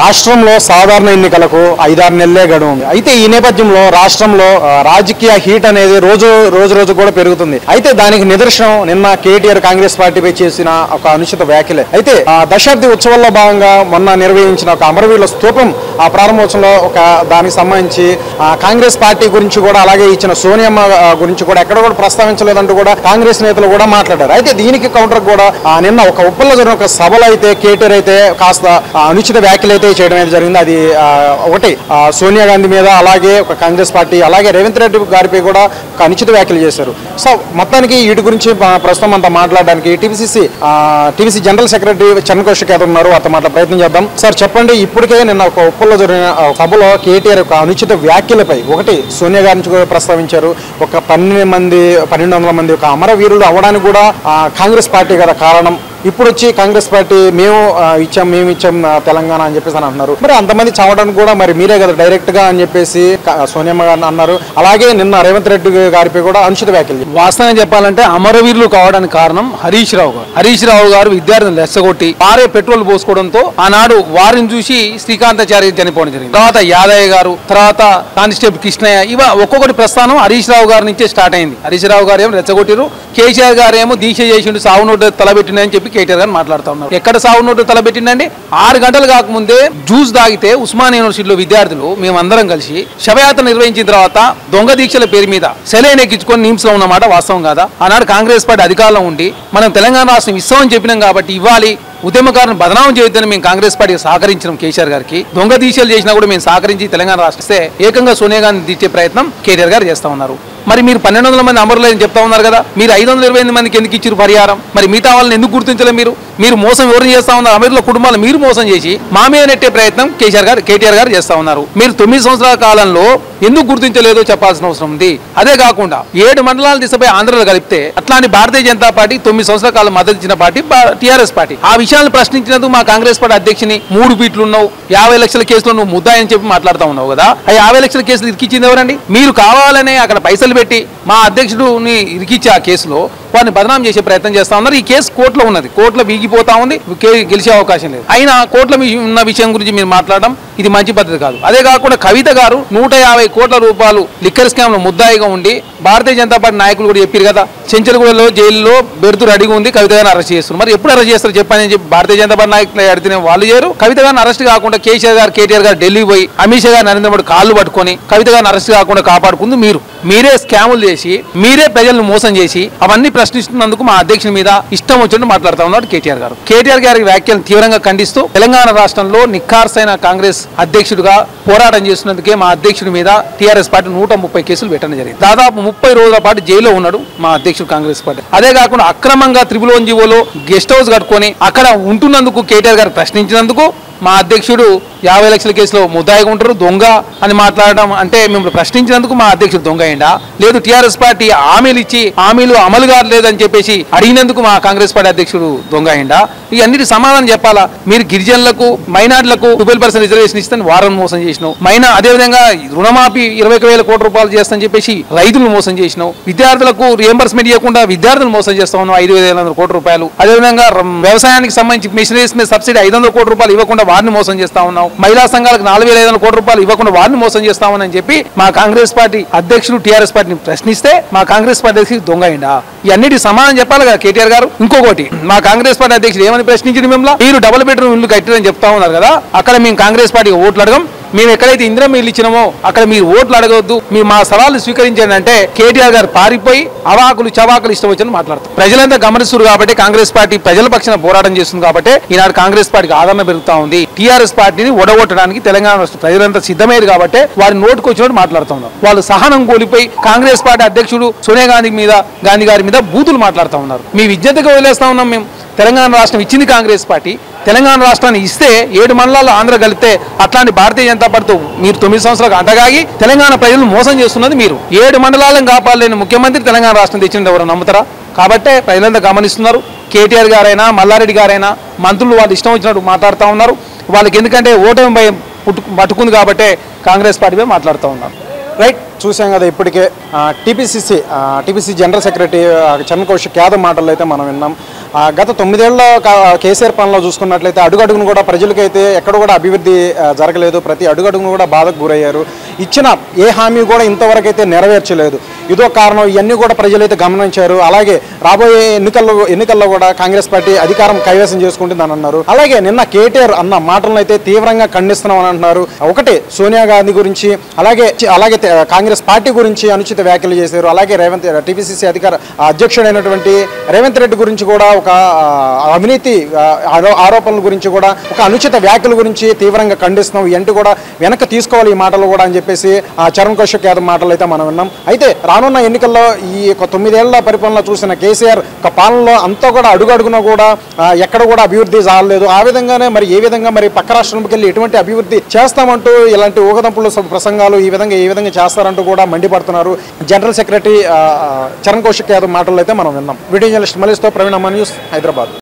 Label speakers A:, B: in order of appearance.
A: రాష్ట్రంలో సాధారణ ఎన్నికలకు 5-6 నెలలే గడువు ఉంది. అయితే ఈ నేపథ్యంలో రాష్ట్రంలో రాజకీయ హీట్ అనేది రోజు కూడా పెరుగుతుంది. అయితే దానికి నిదర్శనం నిన్న కేటీఆర్ కాంగ్రెస్ పార్టీపై చేసిన ఒక అనుచిత వ్యాఖ్యలే. అయితే దశాబ్ది ఉత్సవాల్లో భాగంగా మొన్న నిర్వహించిన ఒక అమరవీరుల స్తూపం ఆ ప్రారంభోత్సవంలో ఒక దానికి సంబంధించి కాంగ్రెస్ పార్టీ గురించి కూడా అలాగే ఇచ్చిన సోనియమ్మ గురించి కూడా ఎక్కడ కూడా ప్రస్తావించలేదంటూ కూడా కాంగ్రెస్ నేతలు కూడా మాట్లాడారు. అయితే దీనికి కౌంటర్ కూడా నిన్న ఒక ఉప్పల్లో జరిగిన ఒక సభలో అయితే కేటీఆర్ అయితే కాస్త అనుచిత వ్యాఖ్యలు చేయడం అయితే జరిగింది. అది ఒకటి సోనియా గాంధీ మీద అలాగే ఒక కాంగ్రెస్ పార్టీ అలాగే రేవంత్ రెడ్డి గారిపై కూడా ఒక అనుచిత వ్యాఖ్యలు చేశారు. సో మొత్తానికి వీటి గురించి ప్రస్తుతం అంతా మాట్లాడడానికి టీవీసీ జనరల్ సెక్రటరీ చంద్రకౌశిక్ యాదవ్ ఉన్నారు. అతను మాట్లాడే ప్రయత్నం చేద్దాం. సార్ చెప్పండి, ఇప్పటికే నిన్న ఒక ఉప్పల్లో జరిగిన సభలో కేటీఆర్ ఒక అనుచిత వ్యాఖ్యలపై ఒకటి సోనియా గారి నుంచి కూడా ప్రస్తావించారు. ఒక 1200 మంది ఒక అమరవీరులు అవ్వడానికి కూడా కాంగ్రెస్ పార్టీ కదా కారణం. ఇప్పుడు వచ్చి కాంగ్రెస్ పార్టీ మేము ఇచ్చాం తెలంగాణ అని చెప్పేసి అని అంటున్నారు. మరి అంతమంది చావడానికి కూడా మరి మీరే కదా డైరెక్ట్ గా అని చెప్పేసి సోనియమ్మ గారిని అన్నారు. అలాగే నిన్న రేవంత్ రెడ్డి గారిపై కూడా అనుచిత వ్యాఖ్యలు.
B: వాస్తవంగా చెప్పాలంటే అమరవీరులు కావడానికి కారణం హరీష్ రావు గారు విద్యార్థులను రెచ్చగొట్టి వారే పెట్రోల్ పోసుకోవడంతో ఆనాడు వారిని చూసి శ్రీకాంతాచారి చనిపోవడం జరిగింది. తర్వాత యాదయ్య గారు, తర్వాత కానిస్టేబుల్ కృష్ణయ్య, ఇవ ఒక్కొక్కటి ప్రస్థానం హరీష్ రావు గారి నుంచే స్టార్ట్ అయింది. హరీష్ రావు గారు ఏమో రెచ్చగొట్టిరు, కేసీఆర్ గారు ఏమో దీక్ష చేసిండు, సాగు నోటు తలబెట్టిందని చెప్పి కేటీఆర్ గారు మాట్లాడుతూ ఉన్నారు. ఎక్కడ సాగు నోటు తలబెట్టిందండి? 6 గంటలు కాకముందే జ్యూస్ తాగితే ఉస్మానియా యూనివర్సిటీలో విద్యార్థులు మేమందరం కలిసి శవయాత్ర నిర్వహించిన తర్వాత దొంగ దీక్షల పేరు మీద సెలైన్ ఎక్కించుకొని నిమ్స్ లో ఉన్నమాట వాస్తవం కాదా? ఆనాడు కాంగ్రెస్ పార్టీ అధికారంలో ఉండి మనం తెలంగాణ రాష్ట్రం ఇస్తామని చెప్పినాం కాబట్టి ఇవ్వాలి, ఉద్యమకారులను బదనామం చేయొద్దని మేము కాంగ్రెస్ పార్టీకి సహకరించడం కేసీఆర్ గారికి. దొంగ దీక్షలు చేసినా కూడా మేము సహకరించి తెలంగాణ రాష్ట్రిస్తే ఏకంగా సోనియా గాంధీ తీర్చే ప్రయత్నం కేటీఆర్ గారు చేస్తా ఉన్నారు. మరి మీరు 1200 మంది అమరులని చెప్తా ఉన్నారు కదా, మీరు 528 మందికి ఎందుకు ఇచ్చారు పరిహారం? మరి మిగతా వాళ్ళని ఎందుకు గుర్తించలేదు? మీరు మోసం ఎవరిని చేస్తా ఉన్నారు? అమరుల కుటుంబాలు మీరు మోసం చేసి మా మీద నెట్టే ప్రయత్నం కేటీఆర్ గారు చేస్తా ఉన్నారు. మీరు 9 సంవత్సరాల కాలంలో ఎందుకు గుర్తించలేదో చెప్పాల్సిన అవసరం ఉంది. అదే కాకుండా 7 మండలాల దిశపై ఆంధ్రలో కలిపితే అట్లాంటి భారతీయ జనతా పార్టీ 9 సంవత్సరాల కాలం మద్దతు ఇచ్చిన పార్టీ టీఆర్ఎస్ పార్టీ. ఆ విషయాలను ప్రశ్నించినందుకు మా కాంగ్రెస్ పార్టీ అధ్యక్షుని 3 ఫీట్లు ఉన్నావు, 50 లక్షల కేసులో నువ్వు ముద్దాయని చెప్పి మాట్లాడుతూ ఉన్నావు కదా. ఆ 50 లక్షల కేసులు ఇరికిచ్చింది ఎవరండి? మీరు కావాలనే అక్కడ పైసలు పెట్టి మా అధ్యక్షుడిని ఇరికిచ్చి ఆ కేసులో వారిని బదనాం చేసే ప్రయత్నం చేస్తా ఉన్నారు. ఈ కేసు కోర్టులో ఉన్నది, కోర్టులో వీగిపోతా ఉంది, గెలిచే అవకాశం లేదు. అయినా కోర్టులో ఉన్న విషయం గురించి మీరు మాట్లాడడం ఇది మంచి పద్ధతి కాదు. అదే కాకుండా కవిత గారు 150 కోట్ల రూపాయలు లిక్కర్ స్కామ్ లో ముద్దాయిగా ఉండి భారతీయ జనతా పార్టీ నాయకులు కూడా చెప్పారు కదా, చెంచలగూడలో జైల్లో బెర్తు రెడీగా ఉంది, కవిత గారిని అరెస్ట్ చేస్తున్నారు. మరి ఎప్పుడు అరెస్ట్ చేస్తారు చెప్పని చెప్పి భారతీయ జనతా పార్టీ నాయకులు అడిగితే వాళ్ళు చేయరు. కవిత గారిని అరెస్ట్ కాకుండా కేటీఆర్ గారు ఢిల్లీ పోయి అమిత్ షా గారు నరేంద్ర మోడీ కాళ్ళు పట్టుకొని కవిత గారిని అరెస్ట్ కాకుండా కాపాడుకుంది మీరే స్కాములు చేసి మీరే ప్రజలను మోసం చేసి అవన్నీ ప్రశ్నిస్తున్నందుకు మా అధ్యక్షుని మీద ఇష్టం వచ్చినట్టు మాట్లాడుతూ ఉన్నాడు కేటీఆర్ గారి వ్యాఖ్యలను తీవ్రంగా ఖండిస్తూ తెలంగాణ రాష్ట్రంలో నిఖార్సైన కాంగ్రెస్ అధ్యక్షుడిగా పోరాటం చేస్తున్నందుకే మా అధ్యక్షుడి మీద టీఆర్ఎస్ పార్టీ 130 కేసులు పెట్టడం జరిగింది. దాదాపు 30 రోజుల పాటు జైల్లో ఉన్నాడు మా అధ్యక్షుడు కాంగ్రెస్ పార్టీ. అదే కాకుండా అక్రమంగా త్రిపులోంజీవోలో గెస్ట్ హౌస్ కట్టుకొని అక్కడ ఉంటున్నందుకు కేటీఆర్ గారు ప్రశ్నించినందుకు మా అధ్యక్షుడు 50 లక్షల కేసులో ముద్దాయిగా ఉంటారు, దొంగ అని మాట్లాడడం అంటే మిమ్మల్ని ప్రశ్నించినందుకు మా అధ్యక్షుడు దొంగ అయిందా? లేదు టీఆర్ఎస్ పార్టీ హామీలు ఇచ్చి హామీలు అమలు కాలేదని చెప్పేసి అడిగినందుకు మా కాంగ్రెస్ పార్టీ అధ్యక్షుడు దొంగ అయిందా? ఇవన్నిటి సమాధానం చెప్పాలా? మీరు గిరిజనులకు మైనార్టీలకు 12% రిజర్వేషన్ ఇస్తాను వారం మోసం చేసినావు. అదేవిధంగా రుణమాఫీ 21,000 కోట్ల రూపాయలు చేస్తానని చెప్పేసి రైతులను మోసం చేసినావు. విద్యార్థులకు రియంబర్స్మెంట్ ఇవ్వకుండా విద్యార్థులు మోసం చేస్తా ఉన్నావు 5,500 కోట్ల రూపాయలు. అదేవిధంగా వ్యవసాయానికి సంబంధించి మిషనరీస్ మీద సబ్సిడీ 500 కోట్ల రూపాయలు ఇవ్వకుండా వారిని మోసం చేస్తా ఉన్నావు. మహిళా సంఘాలకు 4,500 కోట్ల రూపాయలు ఇవ్వకుండా వారిని మోసం చేస్తామని చెప్పి మా కాంగ్రెస్ పార్టీ అధ్యక్షుడు టీఆర్ఎస్ పార్టీని ప్రశ్నిస్తే మా కాంగ్రెస్ పార్టీ అధ్యక్షుడు దొంగ అయిందా? ఇవన్నిటి సమాధానం చెప్పాలి కదా కేటీఆర్ గారు. ఇంకొకటి, మా కాంగ్రెస్ పార్టీ అధ్యక్షుడు ఏమని ప్రశ్నించింది మిమ్మల్ని? మీరు డబుల్ బెడ్రూమ్ ఇల్లు కట్టారని చెప్తా ఉన్నారు కదా, అక్కడ మేము కాంగ్రెస్ పార్టీకి ఓట్లు అడగం, మేము ఎక్కడైతే ఇందిరమ్మ ఇల్లు ఇచ్చినామో అక్కడ మీరు ఓట్లు అడగవద్దు, మీరు మా సవాళ్ళు స్వీకరించండి అంటే కేటీఆర్ గారు పారిపోయి అవాకులు చవాకులు ఇష్టం వచ్చని మాట్లాడుతారు. ప్రజలంతా గమనిస్తున్నారు కాబట్టి కాంగ్రెస్ పార్టీ ప్రజల పక్షాన పోరాటం చేస్తుంది కాబట్టి ఈనాడు కాంగ్రెస్ పార్టీకి ఆదరణ పెరుగుతా ఉంది. టీఆర్ఎస్ పార్టీని ఓడగొట్టడానికి తెలంగాణ రాష్ట్ర ప్రజలంతా సిద్ధమయ్యారు కాబట్టి వారి నోటుకు వచ్చినట్టు మాట్లాడుతూ ఉన్నారు. వాళ్ళు సహనం కోల్పోయి కాంగ్రెస్ పార్టీ అధ్యక్షుడు సోనియా గాంధీ గారి మీద బూతులు మాట్లాడుతూ ఉన్నారు. మీ విజ్ఞతగా వదిలేస్తా ఉన్నాం మేము. తెలంగాణ రాష్ట్రం ఇచ్చింది కాంగ్రెస్ పార్టీ. తెలంగాణ రాష్ట్రాన్ని ఇస్తే 7 మండలాల్లో ఆంధ్ర కలిపితే అట్లాంటి భారతీయ జనతా పార్టీతో మీరు 9 సంవత్సరాలకు అంటగాగి తెలంగాణ ప్రజలను మోసం చేస్తున్నది మీరు. 7 మండలాలను కాపాడలేని ముఖ్యమంత్రి తెలంగాణ రాష్ట్రం తెచ్చింది ఎవరు నమ్ముతారా? కాబట్టే ప్రజలంతా గమనిస్తున్నారు. కేటీఆర్ గారైనా మల్లారెడ్డి గారైనా మంత్రులు వాళ్ళు ఇష్టం వచ్చినట్టు మాట్లాడుతూ ఉన్నారు. వాళ్ళకి ఎందుకంటే ఓటమి భయం పట్టుకుంది కాబట్టే కాంగ్రెస్ పార్టీపై మాట్లాడుతూ ఉన్నారు. రైట్.
A: చూసాం కదా ఇప్పటికే TPCC general secretary Charan Kaushik Yadav మాటలు అయితే మనం విన్నాం. గత 9 ఏళ్ల కేసీఆర్ పాలనలో చూసుకున్నట్లయితే అడుగడుగును కూడా ప్రజలకైతే ఎక్కడ కూడా అభివృద్ధి జరగలేదు. ప్రతి అడుగడుగును కూడా బాధకు గురయ్యారు. ఇచ్చిన ఏ హామీ కూడా ఇంతవరకు అయితే నెరవేర్చలేదు. ఇదో కారణం. ఇవన్నీ కూడా ప్రజలైతే గమనించారు. అలాగే రాబోయే ఎన్నికల్లో కూడా కాంగ్రెస్ పార్టీ అధికారం కైవసం చేసుకుంటుందని అన్నారు. అలాగే నిన్న కేటీఆర్ అన్న మాటలను అయితే తీవ్రంగా ఖండిస్తున్నామని అంటున్నారు. ఒకటి సోనియా గాంధీ గురించి అలాగే కాంగ్రెస్ పార్టీ గురించి అనుచిత వ్యాఖ్యలు చేశారు. అలాగే టీపీసీసీ అధ్యక్షుడైనటువంటి రేవంత్ రెడ్డి గురించి కూడా ఒక అవినీతి ఆరోపణల గురించి కూడా ఒక అనుచిత వ్యాఖ్యల గురించి తీవ్రంగా ఖండిస్తున్నాం. ఇవన్నీ కూడా వెనక్కి తీసుకోవాలి ఈ మాటలు కూడా అని చెప్పేసి చరణ్ కౌశిక్ యాదవ్ మాటలు అయితే మనం విన్నాం. అయితే రానున్న ఎన్నికల్లో ఈ 9 ఏళ్ల పరిపాలన చూసిన కేసీఆర్ ఒక పాలనలో అంతా కూడా అడుగడుగున కూడా ఎక్కడ కూడా అభివృద్ధి జరగలేదు. ఆ విధంగానే మరి ఏ విధంగా మరి పక్క రాష్ట్రంకి వెళ్ళి ఎటువంటి అభివృద్ధి చేస్తామంటూ ఇలాంటి ఊగదంపుల ప్రసంగాలు ఏ విధంగా చేస్తారంటూ కూడా మండిపడుతున్నారు. జనరల్ సెక్రటరీ చరణ్ కౌశిక్ యాదవ్ మాటలు అయితే మనం విన్నాం. వీడియో జర్నలిస్ట్ మలేష్తో ప్రవీణ్ అమ్మ న్యూస్, హైదరాబాద్.